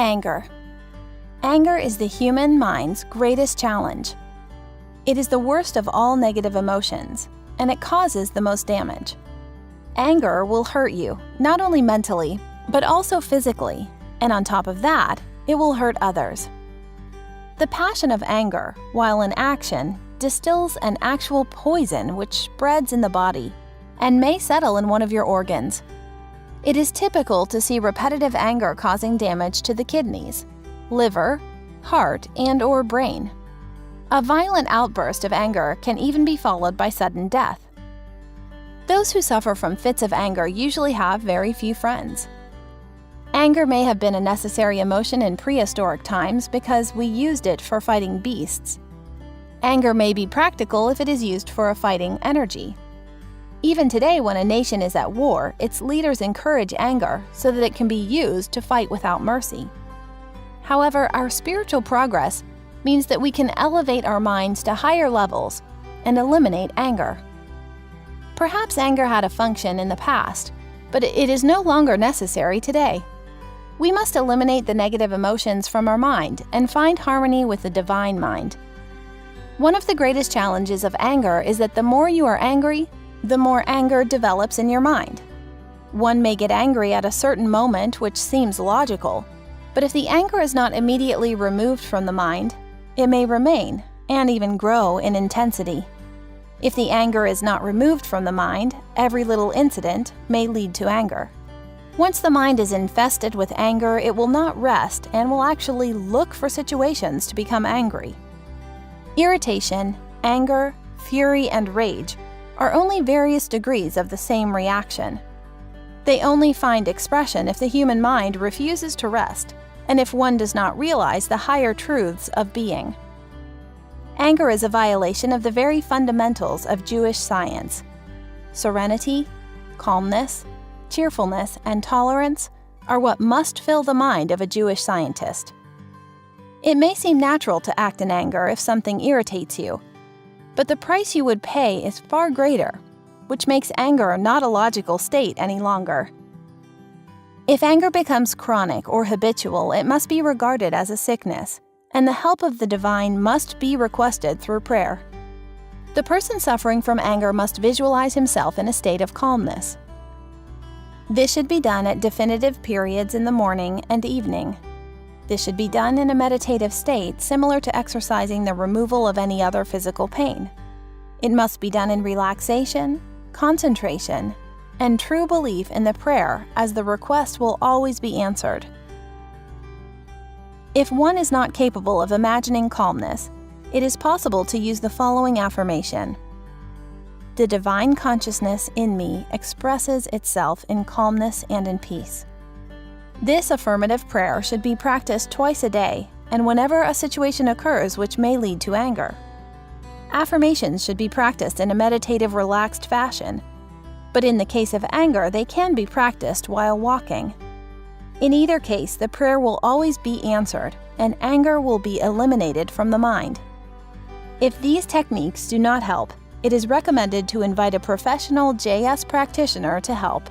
Anger. Anger is the human mind's greatest challenge. It is the worst of all negative emotions, and it causes the most damage. Anger will hurt you, not only mentally, but also physically, and on top of that, it will hurt others. The passion of anger, while in action, distills an actual poison which spreads in the body and may settle in one of your organs. It is typical to see repetitive anger causing damage to the kidneys, liver, heart, and/or brain. A violent outburst of anger can even be followed by sudden death. Those who suffer from fits of anger usually have very few friends. Anger may have been a necessary emotion in prehistoric times because we used it for fighting beasts. Anger may be practical if it is used for a fighting energy. Even today, when a nation is at war, its leaders encourage anger so that it can be used to fight without mercy. However, our spiritual progress means that we can elevate our minds to higher levels and eliminate anger. Perhaps anger had a function in the past, but it is no longer necessary today. We must eliminate the negative emotions from our mind and find harmony with the divine mind. One of the greatest challenges of anger is that the more you are angry, the more anger develops in your mind. One may get angry at a certain moment which seems logical, but if the anger is not immediately removed from the mind, it may remain and even grow in intensity. If the anger is not removed from the mind, every little incident may lead to anger. Once the mind is infested with anger, it will not rest and will actually look for situations to become angry. Irritation, anger, fury, and rage are only various degrees of the same reaction. They only find expression if the human mind refuses to rest, and if one does not realize the higher truths of being. Anger is a violation of the very fundamentals of Jewish science. Serenity, calmness, cheerfulness, and tolerance are what must fill the mind of a Jewish scientist. It may seem natural to act in anger if something irritates you, but the price you would pay is far greater, which makes anger not a logical state any longer. If anger becomes chronic or habitual, it must be regarded as a sickness, and the help of the divine must be requested through prayer. The person suffering from anger must visualize himself in a state of calmness. This should be done at definitive periods in the morning and evening. This should be done in a meditative state similar to exercising the removal of any other physical pain. It must be done in relaxation, concentration, and true belief in the prayer, as the request will always be answered. If one is not capable of imagining calmness, it is possible to use the following affirmation: The divine consciousness in me expresses itself in calmness and in peace. This affirmative prayer should be practiced twice a day and whenever a situation occurs which may lead to anger. Affirmations should be practiced in a meditative, relaxed fashion, but in the case of anger, they can be practiced while walking. In either case, the prayer will always be answered and anger will be eliminated from the mind. If these techniques do not help, it is recommended to invite a professional JS practitioner to help.